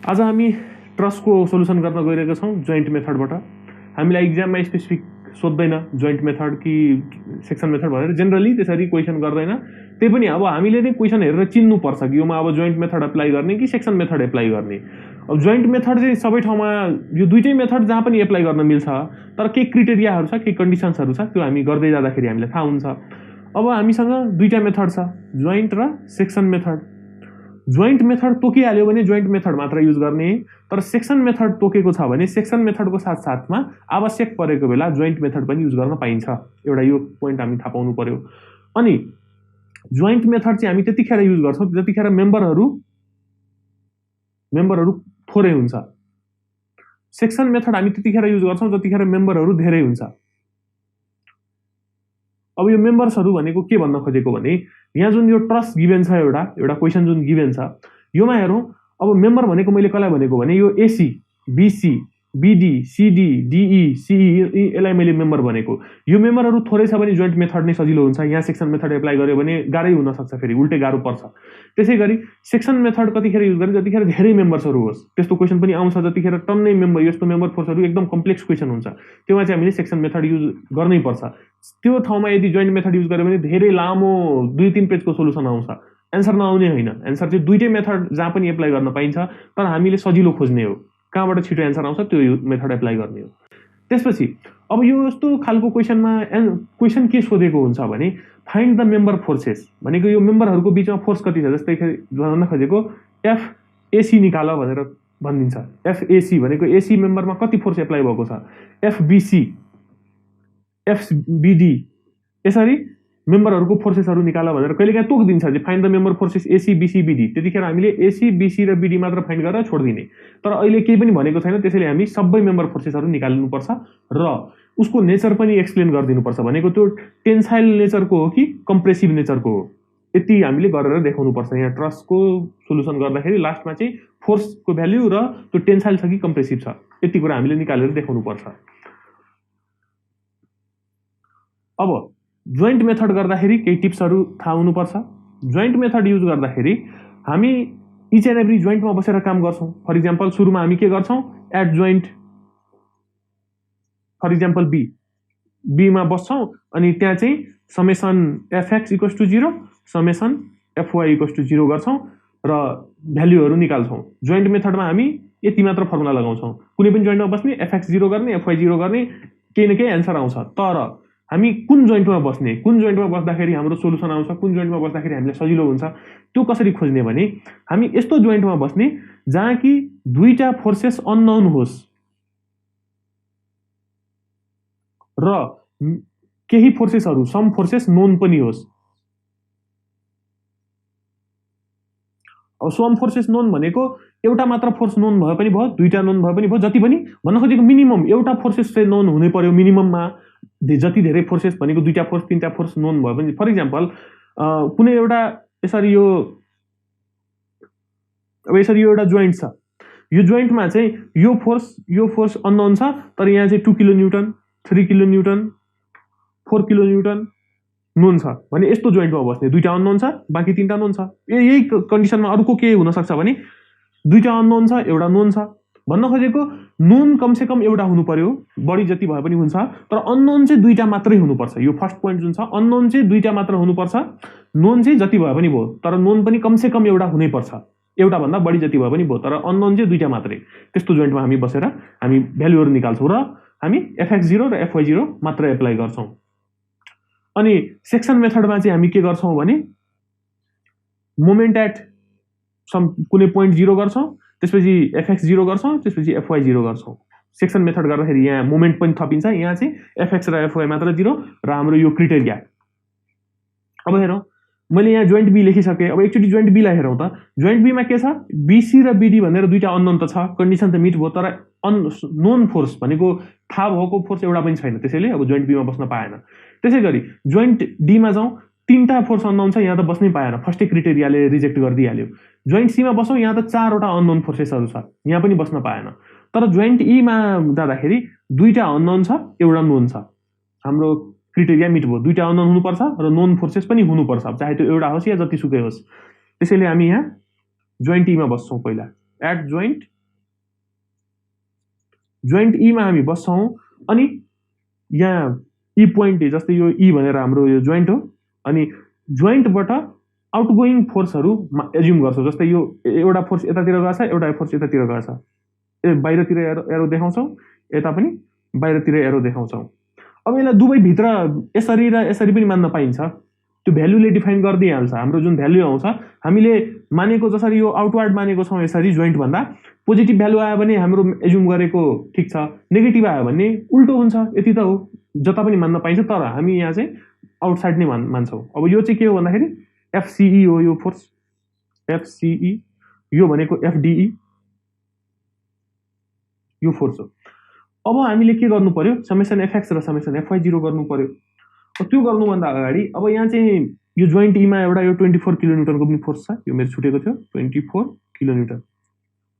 आज हामी ट्रस्टको सोलुसन गर्न गइरहेका छौँ जोइन्ट मेथडबाट। हामीलाई एक्जाममा स्पेसिफिक सोध्दैन जोइन्ट मेथड कि सेक्सन मेथड भनेर, जेनरली त्यसरी क्वेसन गर्दैन। त्यही पनि अब हामीले नै क्वेसन हेरेर चिन्नुपर्छ कि योमा अब जोइन्ट मेथड एप्लाई गर्ने कि सेक्सन मेथड एप्लाई गर्ने। अब जोइन्ट मेथड चाहिँ सबै ठाउँमा यो दुईटै मेथड जहाँ पनि एप्लाई गर्न मिल्छ, तर केही क्रिटेरियाहरू छ, केही कन्डिसन्सहरू छ, त्यो हामी गर्दै जाँदाखेरि हामीलाई थाहा हुन्छ। अब हामीसँग दुईटा मेथड छ, जोइन्ट र सेक्सन मेथड। जोइन्ट मेथड तोकिहाल्यो भने जोइन्ट मेथड मात्र युज गर्ने, तर सेक्सन मेथड तोकेको छ भने सेक्सन मेथडको साथसाथमा आवश्यक परेको बेला जोइन्ट मेथड पनि युज गर्न पाइन्छ। एउटा यो पोइन्ट हामी थाहा पाउनु पर्यो। अनि जोइन्ट मेथड चाहिँ हामी त्यतिखेर युज गर्छौँ जतिखेर मेम्बरहरू थोरै हुन्छ। सेक्सन मेथड हामी त्यतिखेर युज गर्छौँ जतिखेर मेम्बरहरू धेरै हुन्छ। अब यो मेम्बर्सहरू भनेको के भन्न खोजेको भने, यहाँ जुन यो ट्रस्ट गिभेन छ, एउटा क्वेसन जुन गिभेन छ, योमा हेरौँ। अब मेम्बर भनेको मैले कसलाई भनेको भने यो AC, BC, BD, CD, DE, CE, यसलाई मैले मेम्बर भनेको। यो मेम्बरहरू थोरै छ भने जोइन्ट मेथड नै सजिलो हुन्छ। यहाँ सेक्सन मेथड एप्लाई गर्यो भने गाह्रै हुन सक्छ, फेरि उल्टै गाह्रो पर्छ। त्यसै गरी सेक्सन मेथड कतिखेर युज गर्ने, जतिखेर धेरै मेम्बर्सहरू होस्। त्यस्तो क्वेसन पनि आउँछ जतिखेर टन्नै मेम्बर, यस्तो मेम्बर फोर्सहरू एकदम कम्प्लेक्स क्वेसन हुन्छ, त्योमा चाहिँ हामीले सेक्सन मेथड युज गर्नै पर्छ। त्यो ठाउँमा यदि जोइन्ट मेथड युज गर्यो भने धेरै लामो 2-3 पेजको सोलुसन आउँछ, एन्सर नआउने होइन। एन्सर चाहिँ दुईटै मेथड जहाँ पनि एप्लाई गर्न पाइन्छ, तर हामीले सजिलो खोज्ने हो, कहाँबाट छिटो एन्सर आउँछ त्यो मेथड एप्लाई गर्ने हो। त्यसपछि अब यो यस्तो खालको क्वेसनमा क्वेसन के सोधेको हुन्छ भने, फाइन्ड द मेम्बर फोर्सेस भनेको यो मेम्बरहरूको बिचमा फोर्स कति छ, जस्तै भन्न खोजेको एफएसी निकाल भनेर भनिदिन्छ। एफएसी भनेको एसी मेम्बरमा कति फोर्स एप्लाई भएको छ, एफबिसी, एफबिडी, यसरी मेम्बरहरूको फोर्सेसहरू निकाल भनेर कहिलेकाहीँ तोकिदिन्छ कि find the member forces AC, BC, BD. त्यतिखेर हामीले एसी, बीसी र बीडी मात्र फाइन्ड गरेर छोडिदिने। तर अहिले केही पनि भनेको छैन, त्यसैले हामी सबै मेम्बर फोर्सेसहरू निकाल्नुपर्छ र उसको नेचर पनि एक्सप्लेन गरिदिनुपर्छ। भनेको त्यो टेन्साइल नेचरको हो कि कम्प्रेसिभ नेचरको हो, यति हामीले गरेर देखाउनुपर्छ। यहाँ ट्रस्टको सोलुसन गर्दाखेरि लास्टमा चाहिँ फोर्सको भ्याल्यु र त्यो टेन्साइल छ कि कम्प्रेसिभ छ, यति कुरा हामीले निकालेर देखाउनुपर्छ। अब जोइन्ट मेथड गर्दाखेरि केही टिप्सहरू थाहा हुनुपर्छ। जोइन्ट मेथड युज गर्दाखेरि हामी इच एन्ड एभ्री जोइन्टमा बसेर काम गर्छौँ। फर इक्जाम्पल सुरुमा हामी के गर्छौँ, एट जोइन्ट फर इक्जाम्पल बीमा बस्छौँ, अनि त्यहाँ चाहिँ summation FX equals to 0, summation FY equals to 0 गर्छौँ र भ्याल्युहरू निकाल्छौँ। जोइन्ट मेथडमा हामी यति मात्र फर्मुला लगाउँछौँ, कुनै पनि जोइन्टमा बस्ने एफएक्स 0 गर्ने, एफवाई 0 गर्ने, केही न केही एन्सर आउँछ। तर हामी कुन जोइन्टमा बस्ने, कुन जोइन्टमा बस्दाखेरि हाम्रो सोलुसन आउँछ, कुन जोइन्टमा बस्दाखेरि हामीलाई सजिलो हुन्छ, त्यो कसरी खोज्ने भने, हामी यस्तो जोइन्टमा बस्ने जहाँ कि दुईटा फोर्सेस अननोन होस् र केही फोर्सेसहरू, सम फोर्सेस नोन पनि होस्। अब सम फोर्सेस नोन भनेको एउटा मात्र फोर्स नोन भए पनि भयो, दुईटा नोन भए पनि भयो, जति पनि भन्न खोजेको मिनिमम एउटा फोर्सेस चाहिँ नोन हुनै पर्यो मिनिमममा। जति धेरै फोर्सेस भनेको दुईटा फोर्स, तीनटा फोर्स नोन भयो भने, फर इक्जाम्पल कुनै एउटा यसरी यो एउटा जोइन्ट छ, यो जोइन्टमा चाहिँ यो फोर्स अननोन छ, तर यहाँ चाहिँ 2 kilo newton, 3 kilo newton, 4 kilo newton known छ भने यस्तो जोइन्टमा बस्ने। दुईटा अननोन छ, बाँकी तीनटा नोन छ। यही कन्डिसनमा अरूको के हुन सक्छ भने, दुईटा अननोन छ, एउटा नोन छ। भन्न खोजेको नोन कमसे कम एउटा हुनु पर्यो, बढी जति भए पनि हुन्छ, तर अननोन चाहिँ दुईटा मात्रै हुनुपर्छ। यो फर्स्ट पोइन्ट जुन छ, अननोन चाहिँ दुईटा मात्र हुनुपर्छ, नोन चाहिँ जति भए पनि भयो, तर नोन पनि कमसे कम एउटा हुनै पर्छ। एउटा भन्दा बढी जति भए पनि भयो, तर अननोन चाहिँ दुईटा मात्रै। त्यस्तो जोइन्टमा हामी बसेर हामी भ्यालुहरू निकाल्छौँ र हामी एफएक्स 0 र एफवाई 0 मात्र एप्लाई गर्छौँ। अनि सेक्सन मेथडमा चाहिँ हामी के गर्छौँ भने, मोमेन्ट एट सम कुनै पोइन्ट 0 गर्छौँ, त्यसपछि एफएक्स 0 गर्छौँ, त्यसपछि एफवाई 0 गर्छौँ। सेक्सन मेथड गर्दाखेरि यहाँ मोमेन्ट पनि थपिन्छ, यहाँ चाहिँ एफएक्स र एफवाई मात्र 0 र हाम्रो यो क्रिटेरिया। अब हेरौँ, मैले यहाँ जोइन्ट बी लेखिसकेँ। अब एकचोटि जोइन्ट बीलाई हेरौँ त। जोइन्ट बीमा के छ, बीसी र बीडी भनेर दुईटा अननोन त छ, कन्डिसन त मिट भयो, तर नोन फोर्स भनेको थाहा भएको फोर्स एउटा पनि छैन, त्यसैले अब जोइन्ट बीमा बस्न पाएन। त्यसै गरी जोइन्ट डीमा जाउँ, तीनटा फोर्स अननोन छ, यहाँ त बस्नै पाएन, फर्स्टै क्रिटेरियाले रिजेक्ट गरिदिइहाल्यो। जोइन्ट सीमा बसौँ, यहाँ त 4वटा अननोन फोर्सेसहरू छ, यहाँ पनि बस्न पाएन। तर जोइन्ट ईमा जाँदाखेरि दुईटा अननोन छ, एउटा नोन छ, हाम्रो क्रिटेरिया मिट भयो। दुईटा अननोन हुनुपर्छ र नोन फोर्सेस पनि हुनुपर्छ, चाहे त्यो एउटा होस् या जतिसुकै होस्। त्यसैले हामी यहाँ जोइन्ट ईमा बस्छौँ पहिला, एट जोइन्ट जोइन्ट ईमा हामी बस्छौँ अनि यहाँ ई पोइन्ट जस्तै यो ई भनेर हाम्रो यो जोइन्ट हो अनि जोइन्टबाट आउटगोइङ फोर्सहरू एज्युम गर्छौँ जस्तै यो एउटा फोर्स यतातिर गएछ एउटा फोर्स यतातिर गएछ बाहिरतिर एरो देखाउँछौँ यता पनि बाहिरतिर एरो देखाउँछौँ अब यसलाई दुवैभित्र यसरी र यसरी पनि मान्न पाइन्छ त्यो भ्यालुले डिफाइन गरिदिइहाल्छ हाम्रो जुन भ्यालु आउँछ हामीले मानेको जसरी यो आउटवार्ड मानेको छौँ यसरी जोइन्ट भन्दा पोजिटिभ भ्यालु आयो भने हाम्रो एज्युम गरेको ठिक छ नेगेटिभ आयो भने उल्टो हुन्छ यति त हो जता पनि मान्न पाइन्छ तर हामी यहाँ चाहिँ आउटसाइड नै मान्छौँ अब यो चाहिँ के हो भन्दाखेरि एफसीई हो यो फोर्स एफसीई यो भनेको एफडीई यो फोर्स हो अब हामीले के गर्नु पर्यो समेसन एफएक्स र समेसन एफवाई 0 गर्नु पर्यो त्यो गर्नुभन्दा अगाडि अब यहाँ चाहिँ यो जोइन्ट ईमा एउटा यो 24 किलोन्युटनको पनि फोर्स छ यो मेरो छुटेको थियो 24 किलोन्युटन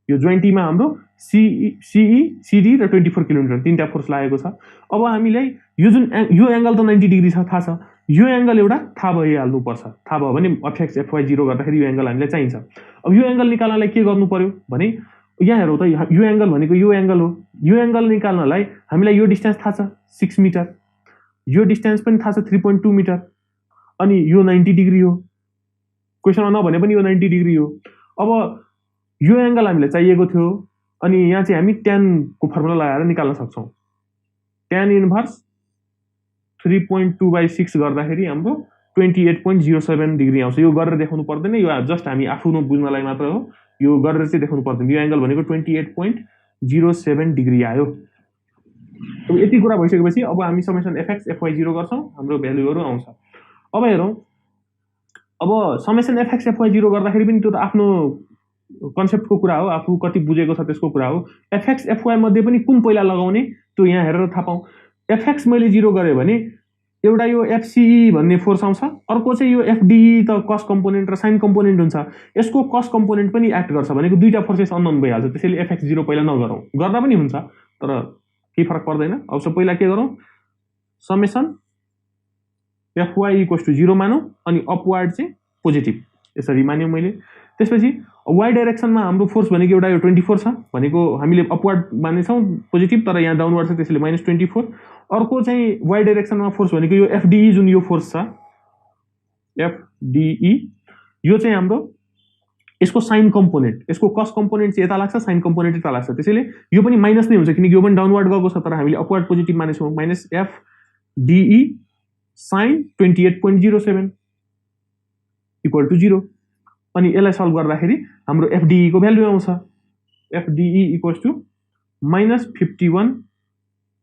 यो जोइन्ट ईमा हाम्रो सीई सीडी र 24 किलोन्युटन तीनटा फोर्स लागेको छ अब हामीलाई यो जुन यो एंगल त 90 डिग्री छ थाहा छ यो एंगल एउटा थाहा भइहाल्नु पर्छ थाहा भयो भने एफएक्स एफवाई 0 गर्दाखेरि यो एंगल हामीलाई चाहिन्छ अब यो एंगल निकाल्नलाई के गर्नु पर्यो भने यहाँ हेरौँ त यो एंगल भनेको यो एंगल हो यो एंगल निकाल्नलाई हामीलाई यो डिस्टेन्स थाहा छ 6 मिटर यो डिस्टेन्स पनि थाहा छ 3.2 मिटर अनि यो 90 डिग्री हो क्वेसनमा नभने पनि यो 90 डिग्री हो अब यो एंगल हामीलाई चाहिएको थियो अनि यहाँ चाहिँ हामी tan को फर्मुला लगाएर निकाल्न सक्छौं tan इन्भर्स 3.2/6 गर्दाखेरि हाम्रो 28.07 डिग्री आउँछ यो गरेर देखाउनु पर्दैन यो जस्ट हामी आफ्नो बुझ्नलाई मात्र हो यो गरेर चाहिँ देखाउनु पर्दैन यो एंगल भनेको 28.07 डिग्री आयो अब यति कुरा भइसकेपछि अब हामी समेसन एफएक्स एफवाई 0 गर्छौं हाम्रो भ्यालुहरु आउँछ अब हेरौं अब समेसन एफएक्स एफवाई 0 गर्दाखेरि पनि त्यो त आफ्नो कन्सेप्टको कुरा हो आफू कति बुझेको छ त्यसको कुरा हो एफएक्स एफवाई मध्ये पनि कुन पहिला लगाउने त्यो यहाँ हेरेर थाहा पाऊँ एफएक्स मैले 0 गरे भने एउटा यो एफसीई भन्ने फोर्स आउँछ अर्को चाहिँ यो एफडीई त कस कम्पोनेन्ट र साइन कम्पोनेन्ट हुन्छ यसको कस कम्पोनेन्ट पनि एक्ट गर्छ भनेको दुईटा फोर्सेस अननोन भइहाल्छ त्यसैले एफएक्स 0 पहिला नगरौँ गर्दा पनि हुन्छ तर केही फरक पर्दैन अब सब पहिला के गरौँ समेसन एफवाई = 0 मानौं अनि अपवार्ड चाहिँ पोजिटिभ यसरी मान्यौ मैले त्यसपछि वाइ डाइरेक्सनमा हाम्रो फोर्स भनेको एउटा यो 24 छ भनेको हामीले अपवार्ड मानेछौं पोजिटिभ तर यहाँ डाउनवार्ड छ त्यसैले -24 अर्को चाहिँ वाइ डाइरेक्सनमा फोर्स भनेको यो एफडीई जुन यो फोर्स छ एफडीई यो चाहिँ हाम्रो यसको साइन कम्पोनेन्ट यसको कस कम्पोनेन्ट चाहिँ यता लाग्छ साइन कम्पोनेन्ट यता लाग्छ त्यसैले यो पनि माइनस नै हुन्छ किनकि यो पनि डाउनवार्ड गएको छ तर हामीले अपवार्ड पोजिटिभ मानेछौं -एफडीई sin 28.07 = 0 अनि यसलाई सल्भ गर्दाखेरि हाम्रो एफडीई को भ्यालु आउँछ एफडीई = -51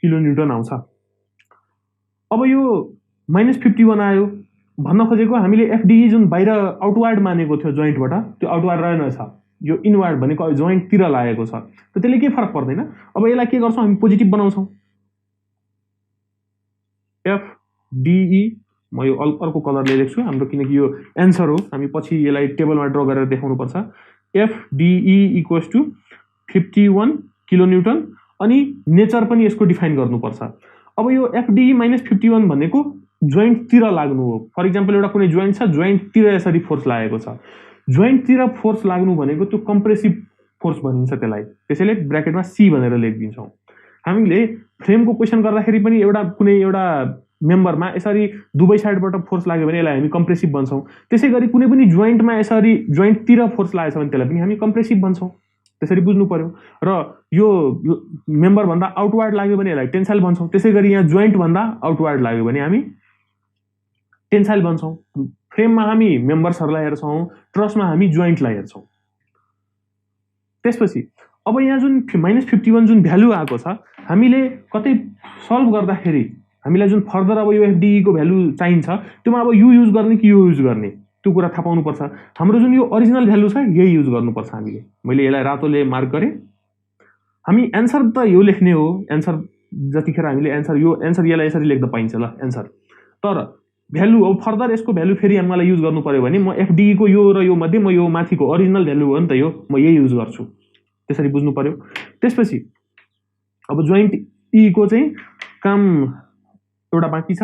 किलोन्युटन आउँछ अब यो -51 आयो भन्न खोजेको हामीले एफडीई जुन बाहिर आउटवार्ड मानेको थियो जोइन्टबाट त्यो आउटवार्ड रहेनछ यो इनवार्ड भनेको जोइन्ट तिर लागेको छ त त्यसले के फरक पर्दैन अब यसलाई के गर्छौं हामी पोजिटिभ बनाउँछौं एफडीई म यो अर्को कलरले लेख्छु हाम्रो किनकि यो एन्सर हो हामी पछि यसलाई टेबलमा ड्रा गरेर देखाउनु पर्छ एफडीई = 51 किलोन्युटन अनि नेचर पनि यसको डिफाइन गर्नुपर्छ अब यो एफडीई -51 भनेको जोइन्ट तिर लाग्नु हो फर एक्जाम्पल एउटा कुनै जोइन्ट छ जोइन्ट तिर यसरी फोर्स लागेको छ जोइन्ट तिर फोर्स लाग्नु भनेको त्यो कम्प्रेसिभ फोर्स भनिन्छ त्यसलाई त्यसैले ब्र्याकेटमा सी भनेर लेखिदिन्छौं हामीले फ्रेमको क्वेशन गर्दाखेरि पनि एउटा कुनै एउटा मेम्बरमा यसरी दुवै साइडबाट फोर्स लाग्यो भने यसलाई हामी कम्प्रेसिभ भन्छौं त्यसैगरी कुनै पनि जोइन्टमा यसरी जोइन्टतिर फोर्स लागेछ भने त्यसलाई पनि हामी कम्प्रेसिभ भन्छौं त्यसरी बुझ्नु पर्यो र यो मेम्बर भन्दा आउटवार्ड लाग्यो भने यसलाई टेन्साइल भन्छौं त्यसैगरी यहाँ जोइन्ट भन्दा आउटवार्ड लाग्यो भने हामी टेन्साइल भन्छौं फ्रेममा हामी मेम्बर्सहरुलाई हेर्छौं ट्रसमा हामी जोइन्टलाई हेर्छौं त्यसपछि अब यहाँ जुन -51 जुन भ्यालु आएको छ हामीले कतै सल्भ गर्दाखेरि हामीलाई जुन फर्दर अब यो एफडीई को भ्यालु चाहिन्छ त्यसमा अब यु युज गर्ने कि यो युज गर्ने त्यो कुरा थाहा पाउनु पर्छ हाम्रो जुन यो ओरिजिनल भ्यालु छ यही युज गर्नुपर्छ हामीले मैले यसलाई रातोले मार्क गरे हामी एन्सर त यो लेख्ने हो एन्सर जतिखेर हामीले एन्सर यसलाई यसरी लेख्दा पाइन्छ ल एन्सर तर भ्यालु अब फर्दर यसको भ्यालु फेरि हामीलाई युज गर्नु पर्यो भने म एफडीई को यो र यो मध्ये म यो माथिको ओरिजिनल भ्यालु हो नि त यो म यही युज गर्छु त्यसरी बुझ्नु पर्यो त्यसपछि अब जोइन्ट ई को चाहिँ काम एउटा बाँकी छ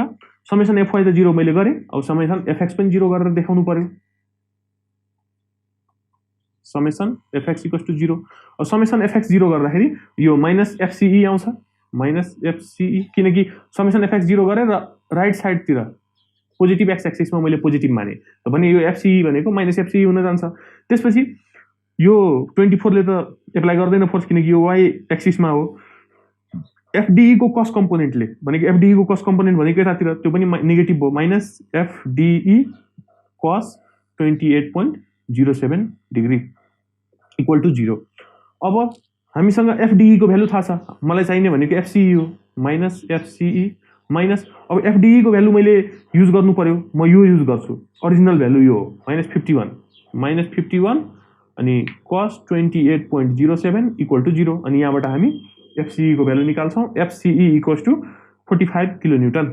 समेसन एफवाई त 0 मैले गरे अब समेसन एफएक्स पनि 0 गरेर देखाउनु पर्यो समेसन एफएक्स इक्वल्स टु 0। अब समेसन एफएक्स 0 गर्दाखेरि यो माइनस एफसीई आउँछ, माइनस एफसीई, किनकि समेसन एफएक्स 0 गरेर राइट साइडतिर पोजिटिभ एक्स एक्सिसमा मैले पोजिटिभ माने भने यो एफसीई भनेको माइनस एफसीई हुन जान्छ। त्यसपछि यो 24 ले त एप्लाई गर्दैन फोर्स, किनकि यो वाई एक्सिसमा हो। एफडीई को कस कम्पोनेन्टले भनेको एफडीई को कस कम्पोनेन्ट भनेको यतातिर त्यो पनि नेगेटिभ हो, माइनस एफडीई कस 28.07 डिग्री इक्वल टु 0। अब हामीसँग एफडीई को भ्यालु थाहा छ, मलाई चाहिने भनेको एफसीई हो, माइनस एफसीई माइनस, अब एफडीई को भ्यालु मैले युज गर्नु पर्यो, म यो युज गर्छु, ओरिजिनल भ्यालु यो हो माइनस 51 अनि कस 28.07 इक्वल टु 0। अनि यहाँबाट हामी एफसीई को भ्यालु निकाल्छौँ, एफसीई इक्वल्स टु 45 किलोन्युटन।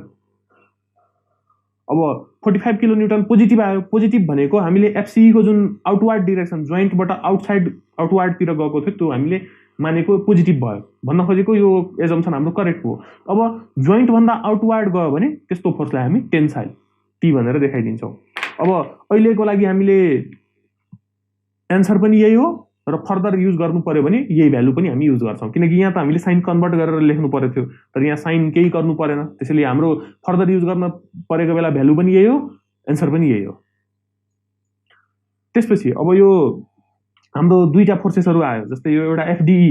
अब 45 किलोन्युटन पोजिटिभ आयो। पोजिटिभ भनेको हामीले एफसीई को जुन आउटवार्ड डिरेक्सन जोइन्टबाट आउटवार्डतिर गएको थियो त्यो हामीले मानेको पोजिटिभ भयो भन्न खोजेको, यो एजम्सन हाम्रो करेक्ट हो। अब जोइन्ट भन्दा आउटवार्ड गयो भने त्यस्तो फोर्सलाई हामी टेन्साइल टी भनेर देखाइदिन्छौँ। अब अहिलेको लागि हामीले एन्सर पनि यही हो र फर्दर युज गर्नु पर्यो भने यही भ्यालु पनि हामी युज गर्छौँ, किनकि यहाँ त हामीले साइन कन्भर्ट गरेर लेख्नु पर्यो थियो, तर यहाँ साइन केही गर्नु परेन, त्यसैले हाम्रो फर्दर युज गर्न परेको बेला भ्यालु पनि यही हो, एन्सर पनि यही हो। त्यसपछि अब यो हाम्रो दुईटा फोर्सेसहरू आयो, जस्तै यो एउटा एफडीई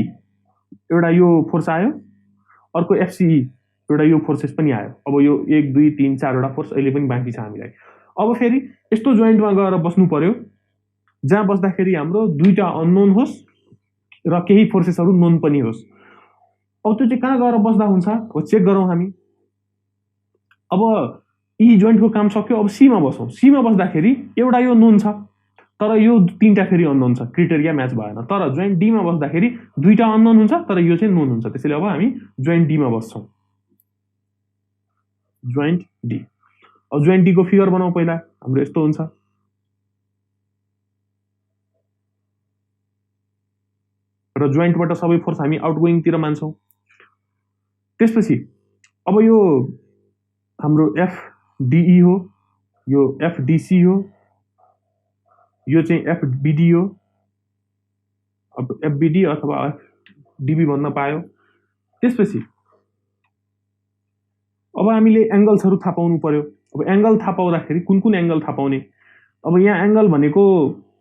एउटा यो फोर्स आयो, अर्को एफसीई एउटा यो फोर्सेस पनि आयो। अब यो 1 2 3 4 वटा फोर्स अहिले पनि बाँकी छ हामीलाई। अब फेरि यस्तो जोइन्टमा गएर बस्नु पर्यो जहाँ बस्दाखेरि हाम्रो दुईटा अननोन होस् र केही फोर्सेसहरू नोन पनि होस्। अब त्यो चाहिँ कहाँ गएर बस्दा हुन्छ हो चेक गरौँ हामी। अब ई जोइन्टको काम सक्यो, अब सीमा बसौँ। सीमा बस्दाखेरि एउटा यो नोन छ तर यो तीनटा फेरि अननोन छ, क्राइटेरिया म्याच भएन। तर जोइन्ट डीमा बस्दाखेरि दुईटा अननोन हुन्छ तर यो चाहिँ नोन हुन्छ, त्यसैले अब हामी जोइन्ट डीमा बस्छौँ, जोइन्ट डी। अब जोइन्ट डी को फिगर बनाऊ। पहिला हाम्रो यस्तो हुन्छ, र जोइन्टबाट सबै फोर्स हामी आउटगोइङतिर मान्छौँ। त्यसपछि अब यो हाम्रो एफडीई हो, यो एफडीसी हो, यो चाहिँ एफबीडी हो, अब एफबीडी अथवा एफडीबी भन्न पायो। त्यसपछि अब हामीले एंगल्सहरू थाहा पाउनु पर्यो। अब एंगल थाहा पाउँदाखेरि कुन कुन एंगल थाहा पाउने। अब यहाँ एंगल भनेको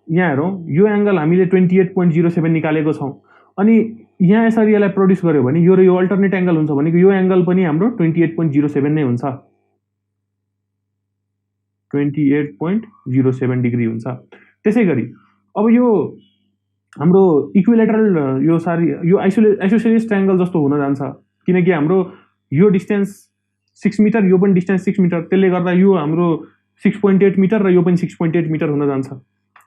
यहाँ हेरौँ, यो एंगल हामीले 28.07 निकालेको छौँ, अनि यहाँ यसरी यसलाई प्रोड्युस गर्यो भने यो र यो अल्टरनेट एंगल हुन्छ भनेको यो एंगल पनि हाम्रो 28.07 नै हुन्छ, 28.07 डिग्री हुन्छ। त्यसै गरी अब यो हाम्रो इक्विलेटरल यो यो आइसोसेलेस ट्रायंगल जस्तो हुन जान्छ, किनकि हाम्रो यो डिस्टेन्स 6 मिटर, यो पनि डिस्टेन्स 6 मिटर, त्यसले गर्दा यो हाम्रो 6.8 मिटर र यो पनि 6.8 मिटर हुन जान्छ।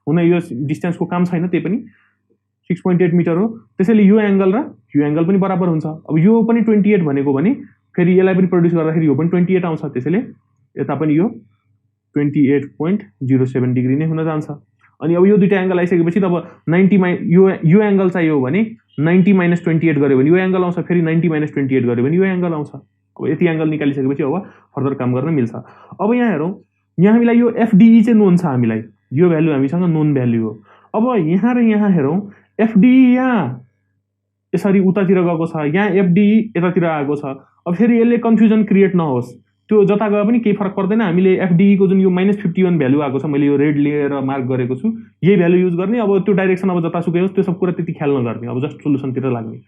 हुन यो डिस्टेन्सको काम छैन, त्यही पनि 6.8 मिटर हो, त्यसैले यो एंगल र यो एंगल पनि बराबर हुन्छ। अब यो पनि 28 भनेको भने फेरि यसलाई पनि प्रोड्युस गर्दाखेरि यो पनि 28 आउँछ, त्यसैले यता पनि यो 28.07 डिग्री नै हुन जान्छ। अनि अब यो दुईटा एंगल आइसकेपछि तब 90 यो एंगल चाहियो भने 90 - 28 गर्यो भने यो एंगल आउँछ, फेरि 90 - 28 गर्यो भने यो एंगल आउँछ। अब यति एंगल निकालिसकेपछि अब फर्दर काम गर्न मिल्छ। अब यहाँ हेरौँ, यहाँ हामीलाई यो एफडीई चाहिँ नोन छ, हामीलाई यो भ्यालु हामीसँग नोन भ्यालु हो। अब यहाँ र यहाँ हेरौँ, एफडीई यहाँ यसरी उतातिर गएको छ, यहाँ एफडीई यतातिर आएको छ। अब फेरि यसले कन्फ्युजन क्रिएट नहोस्, त्यो जता गए पनि केही फरक पर्दैन। हामीले एफडीई को जुन यो -51 भ्यालु आएको छ, मैले यो रेड लिएर मार्क गरेको छु, यही भ्यालु युज गर्ने। अब त्यो डाइरेक्सन अब जतासुकै होस् त्यो सब कुरा त्यति ख्याल नगर्ने, अब जस्ट सोलुसनतिर लाग्ने।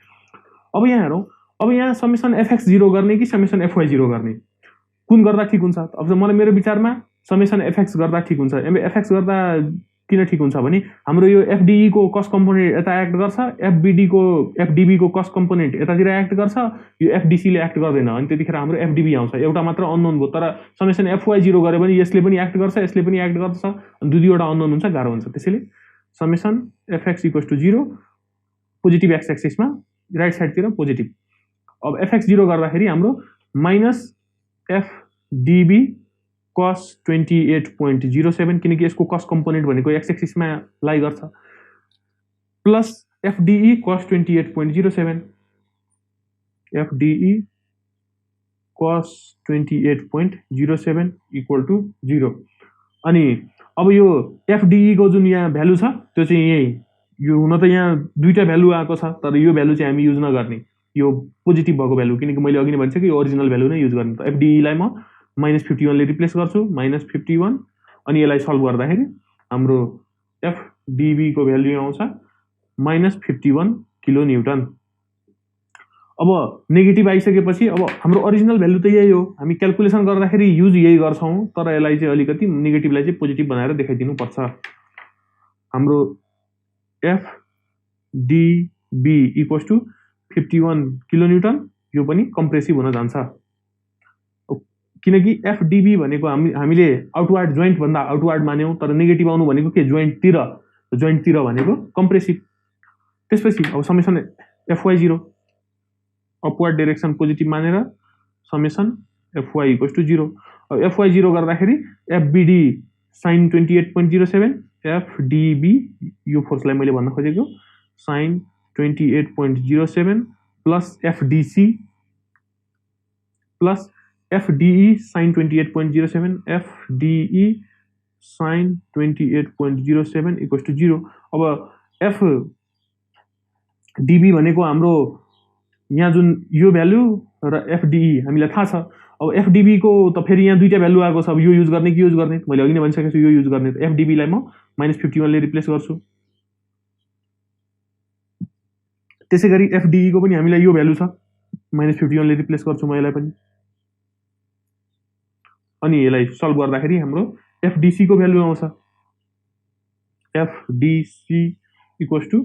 अब यहाँ हेरौँ, अब यहाँ समेसन एफएक्स 0 गर्ने कि समेसन एफवाई 0 गर्ने, कुन गर्दा ठिक हुन्छ? अब मलाई मेरो विचारमा समेसन एफएक्स गर्दा ठिक हुन्छ। एफएक्स गर्दा किन ठिक हुन्छ भने हाम्रो यो एफडीई को कस कम्पोनेन्ट यता एक्ट गर्छ, एफडीबी को कस कम्पोनेन्ट यतातिर एक्ट गर्छ, यो एफडीसी ले एक्ट गर्दैन, अनि त्यतिखेर हाम्रो एफडीबी आउँछ। एउटा मात्र अननोन भयो, तर समेसन एफवाई 0 गर्यो भने यसले पनि एक्ट गर्छ, यसले पनि एक्ट गर्छ, अनि दुईवटा अननोन हुन्छ, गाह्रो हुन्छ। त्यसैले summation FX equals to 0, positive X एक्सिसमा राइट साइडतिर पोजिटिभ। अब एफएक्स 0 गर्दाखेरि हाम्रो माइनस एफडीबी कस 28.07, किनकि यसको कस कम्पोनेन्ट भनेको एक्स एक्सिसमा लाई गर्छ, प्लस एफडीई कस 28.07, एफडीई कस 28.07 इक्वल टु 0। अनि अब यो एफडीई को जुन यहाँ भ्यालु छ त्यो चाहिँ यही यो हुन त यहाँ दुईटा भ्यालु आएको छ तर यो भ्यालु चाहिँ हामी युज नगर्ने यो पोजिटिभ भएको भ्यालु किनकि मैले अघि नै भनिसकेँ यो ओरिजिनल भ्यालु नै युज गर्ने त एफडिईलाई म -51 ले रिप्लेस गर्छु -51 अनि यसलाई सल्भ गर्दाखेरि हाम्रो एफडिबी को भ्यालु आउँछ -51 किलो न्युटन। अब नेगेटिभ आइसकेपछि अब हाम्रो ओरिजिनल भ्यालु त यही हो हामी क्याल्कुलेसन गर्दाखेरि युज यही गर्छौं तर यसलाई चाहिँ अलिकति नेगेटिभलाई चाहिँ पोजिटिभ बनाएर देखाइदिनु पर्छ। हाम्रो एफडिबी इक्वल्स टु 51 किलो न्युटन यो पनि कम्प्रेसिभ हुन जान्छ किनकि एफडिबी भनेको हामीले आउटवार्ड जोइन्ट भन्दा आउटवार्ड मान्यौं तर नेगेटिभ आउनु भनेको के जोइन्टतिर भनेको कम्प्रेसिभ। त्यसपछि अब summation FY0 upward direction positive मानेर समेसन FY इक्वल्स टु 0 अब FY0 गर्दाखेरि FBD sin 28.07 FDB यो फोर्सलाई मैले भन्न खोजेको sin 28.07 plus FDC plus FDE sin 28.07 FDE sin 28.07 equals to 0। अब FDB भनेको हाम्रो यहाँ जुन यो भ्यालु र FDE हामीलाई थाहा छ। अब FDB को त फेरि यहाँ दुईटा भ्यालु आएको छ अब यो युज गर्ने कि युज गर्ने मैले अघि नै भनिसकेको छु यो युज गर्ने त FDB लाई म -51 ले रिप्लेस गर्छु। त्यसैगरी FDE को पनि हामीलाई यो भ्यालु छ -51 ले रिप्लेस गर्छु म यसलाई पनि अनि यसलाई सल्भ गर्दाखेरि हाम्रो FDC को भ्यालु आउँछ FDC equals to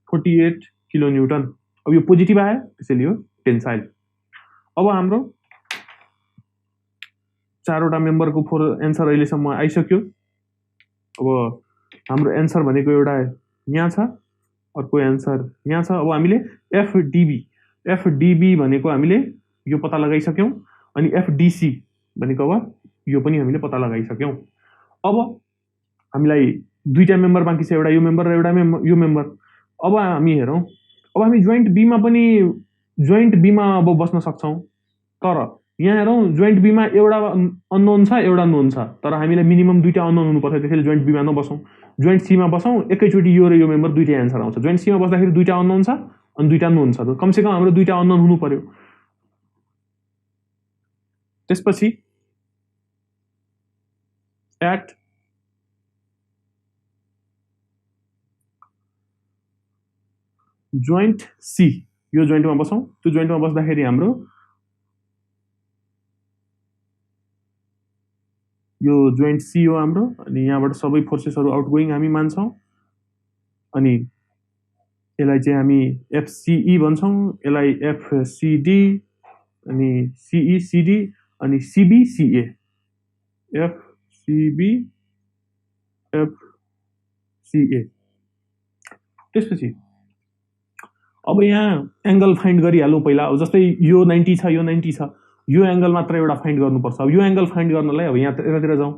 48 kilonewton. अब यो पोजिटिभ आयो त्यसैले यो टेन्साइल। अब हाम्रो चारवटा मेम्बरको एन्सर अहिलेसम्म आइसक्यो। अब हाम्रो एन्सर भनेको एउटा यहाँ छ अर्को एन्सर यहाँ छ। अब हामीले FDB भनेको हामीले यो पत्ता लगाइसक्यौं अनि FDC भनेको अब यो पनि हामीले पत्ता लगाइसक्यौं। अब हामीलाई दुईटा मेम्बर बाँकी छ एउटा यो मेम्बर र एउटा यो मेम्बर। अब हामी हेरौं अब हामी जोइन्ट बी मा अब बस्न सक्छौं तर यहाँ हेरौं जोइन्ट बी मा एउटा अननोन छ एउटा नोन छ तर हामीलाई मिनिमम दुईटा अननोन हुनुपर्छ त्यसैले जोइन्ट बी मा नबसौं जोइन्ट सी मा बसौं एकैचोटी यो र यो मेम्बर दुईटै एन्सर आउँछ। जोइन्ट सी मा बस्दाखेरि दुईटा अननोन छ अनि दुईटा नोन छ कम से कम हाम्रो दुईटा अननोन हुनु पर्यो। त्यसपछि एट जोइन्ट सी यो जोइन्टमा बसौं त्यो जोइन्टमा बस्दाखेरि हाम्रो यो जोइन्ट सी हो हाम्रो अनि यहाँबाट सबै फोर्सेसहरु आउटगोइङ हामी मान्छौं अनि यसलाई चाहिँ हामी FCE भन्छौं यसलाई FCD अनि CECD अनि CBCA FCB FCA। त्यसपछि अब यहाँ एंगल फाइन्ड गरिहालौं पहिला अब जस्तै यो 90 छ यो 90 छ यो एंगल मात्र एउटा फाइन्ड गर्नुपर्छ। अब यो एंगल फाइन्ड गर्नलाई अब यहाँ यतातिर जाउँ।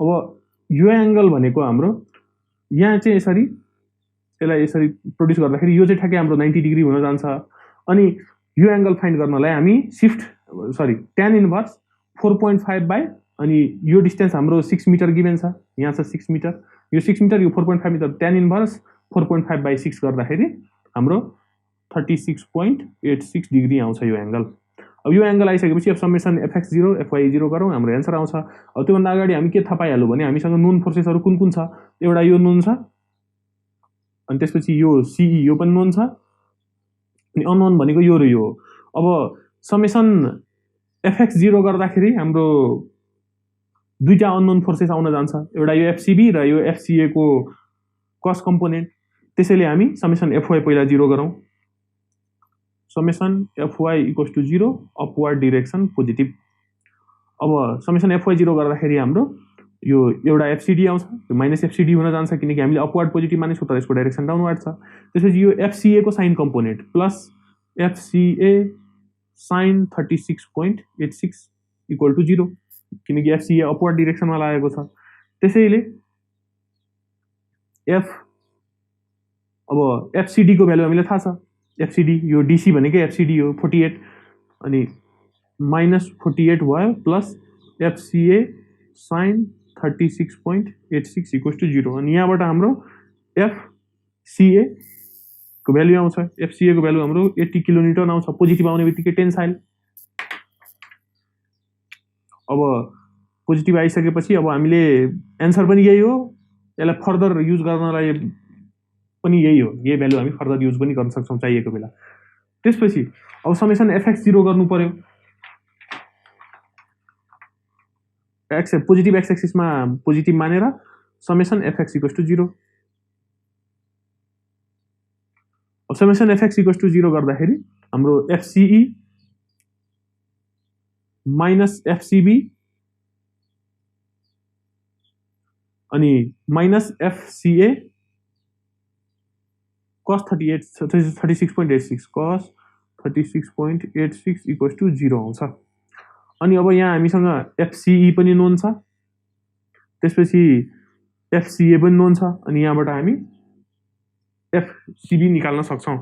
अब यो एंगल भनेको हाम्रो यहाँ चाहिँ यसलाई यसरी प्रोड्युस गर्दाखेरि यो चाहिँ ठ्याक्कै हाम्रो 90 डिग्री हुन जान्छ अनि यो एंगल फाइन्ड गर्नलाई हामी tan इन्भर्स 4.5 बाइ अनि यो डिस्टेन्स हाम्रो 6 मिटर गिभन छ यहाँ छ 6 मिटर यो 6 मिटर यो 4.5 मिटर tan इन्भर्स 4.5 बाइ 6 गर्दाखेरि हाम्रो 36.86 डिग्री आउँछ यो एंगल। अब यो एंगल आइसकेपछि अब समेसन FX0 FY0 गरौँ हाम्रो एन्सर आउँछ। अब त्योभन्दा अगाडि हामी के थाहा पाइहाल्यौ भने हामीसँग नोन फोर्सेसहरु कुन कुन छ एउटा यो नोन छ अनि त्यसपछि यो CE यो पनि नोन छ अनि अननोन भनेको यो र यो। अब समेसन FX0 गर्दाखेरि हाम्रो दुईटा अननोन फोर्सेस आउन जान्छ एउटा यो FCB र यो FCA को कस कम्पोनेन्ट त्यसैले हामी समेसन FY पहिला 0 गरौँ summation FY equals to 0 upward direction positive. अब समेसन FY0 गर्दाखेरि हाम्रो यो एउटा FCD आउँछ यो माइनस FCD हुन जान्छ किनकि हामीले अपवर्ड पोजिटिभ मानेछौं तर यसको डाइरेक्सन डाउनवर्ड छ। त्यसपछि यो FCA को sine component plus FCA sin 36.86 equal to 0 किनकि FCA अपवर्ड डाइरेक्सनमा लागेको छ। त्यसैले अब FCD को भ्यालु हामीलाई थाहा छ FCD यो DC भनेकै FCD हो 48 अनि -48 भयो plus FCA sin 36.86 equals to 0 अनि यहाँबाट हाम्रो एफसिए को भ्यालु आउँछ। एफसिए को भ्यालु हाम्रो 80 किलोन्युटन आउँछ। पोजिटिभ आउने बित्तिकै टेन्साइल। अब पोजिटिभ आइसकेपछि अब हामीले एन्सर पनि यही हो, यसलाई फर्दर युज गर्नलाई पनि यही हो, यही भ्यालु हामी फर्दर युज पनि गर्न सक्छौँ चाहिएको बेला। त्यसपछि अब समेसन एफएक्स 0 गर्नु पर्यो। पोजिटिभ एक्स एक्सिसमा पोजिटिभ मानेर समेसन एफएक्स इक्वल्स टु 0। अब समेसन एफएक्स इक्वल्स टु 0 गर्दाखेरि हाम्रो एफसिई माइनस एफसिबी अनि minus F C A cos 36.86 cos 36.86 equals to 0 आउँछ। अनि अब यहाँ हामीसँग एफसिई पनि नोन छ, त्यसपछि एफसिए पनि नोन छ, अनि यहाँबाट हामी एफसिबी निकाल्न सक्छौँ।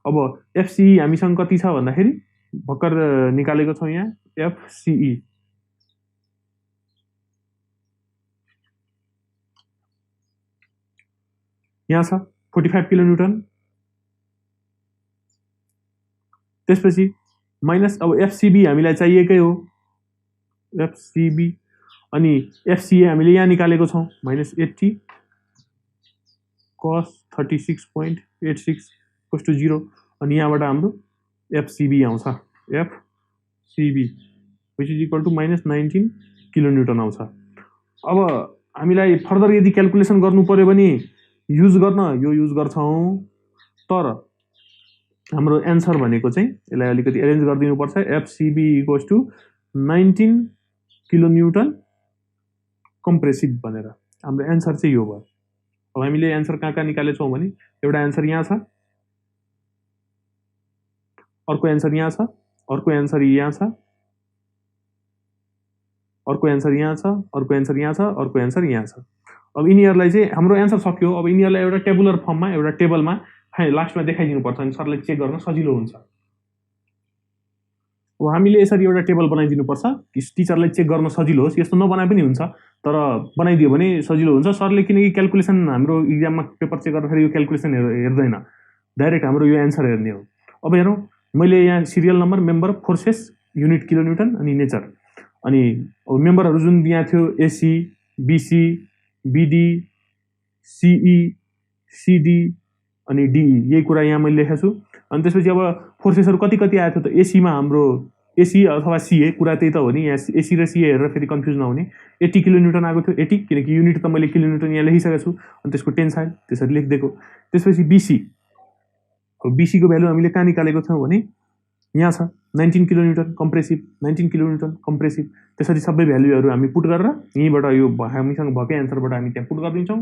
अब एफसिई हामीसँग कति छ भन्दाखेरि भर्खर निकालेको छौँ यहाँ एफसिई यहाँ छ 45 किलोन्युटन। त्यसपछि माइनस अब एफसिबी हामीलाई चाहिएकै हो एफसिबी, अनि एफसिए हामीले यहाँ निकालेको छौँ माइनस 80 cos 36.86 इक्वल्स टु 0, अनि यहाँबाट हाम्रो एफसिबी आउँछ F C B which is equal to minus 19 kilonewton आउँछ। अब हामीलाई फर्दर यदि क्यालकुलेसन गर्नु पर्यो भने युज गर्न यो युज गर्छौँ, तर हाम्रो एन्सर भनेको चाहिँ यसलाई अलिकति एरेन्ज गरिदिनुपर्छ। एफसिबी इक्वल्स टु 19 किलोन्युटन कम्प्रेसिभ भनेर हाम्रो एन्सर चाहिँ यो भयो। अब हामीले एन्सर कहाँ कहाँ निकालेछौँ भने एउटा एन्सर यहाँ छ, अर्को एन्सर यहाँ छ, अर्को एन्सर यहाँ छ, अर्को एन्सर यहाँ छ, अर्को एन्सर यहाँ छ, अर्को एन्सर यहाँ छ। अब यिनीहरूलाई चाहिँ हाम्रो एन्सर सक्यो। अब यिनीहरूलाई एउटा टेबुलर फर्ममा एउटा टेबलमा लास्टमा देखाइदिनुपर्छ अनि सरले चेक गर्न सजिलो हुन्छ। अब हामीले यसरी एउटा टेबल बनाइदिनुपर्छ कि टिचरलाई चेक गर्न सजिलो होस्। यस्तो नबनाए पनि हुन्छ, तर बनाइदियो भने सजिलो हुन्छ सरले, किनकि क्यालकुलेसन हाम्रो इक्जाममा पेपर चेक गर्दाखेरि यो क्यालकुलेसन हेर्दैन, डाइरेक्ट हाम्रो यो एन्सर हेर्ने हो। अब हेरौँ, मैले यहाँ serial number, member, forces, unit kilonewton अनि नेचर, अनि अब मेम्बरहरू जुन यहाँ थियो AC, BC, BD, CE, CD अनि डिई, यही कुरा यहाँ मैले लेखेको छु। अनि त्यसपछि अब फोर्सेसहरू कति कति आएको थियो त, एसीमा हाम्रो एसी अथवा सिए कुरा त्यही त हो नि, यहाँ एसी र सिए हेरेर फेरि कन्फ्युज नहुने। 80 किलोन्युटन आएको थियो, 80 किनकि युनिट त मैले किलोन्युटन यहाँ लेखिसकेको छु, अनि त्यसको टेन्साइल त्यसरी लेखिदिएको। त्यसपछि बिसी, अब बिसीको भ्यालु हामीले कहाँ निकालेको थियौँ भने यहाँ छ 19 किलोन्युटन कम्प्रेसिभ, 19 किलोन्युटन कम्प्रेसिभ। त्यसरी सबै भ्यालुहरू हामी पुट गरेर यहीँबाट यो हामीसँग भएकै एन्सरबाट हामी त्यहाँ पुट गरिदिन्छौँ।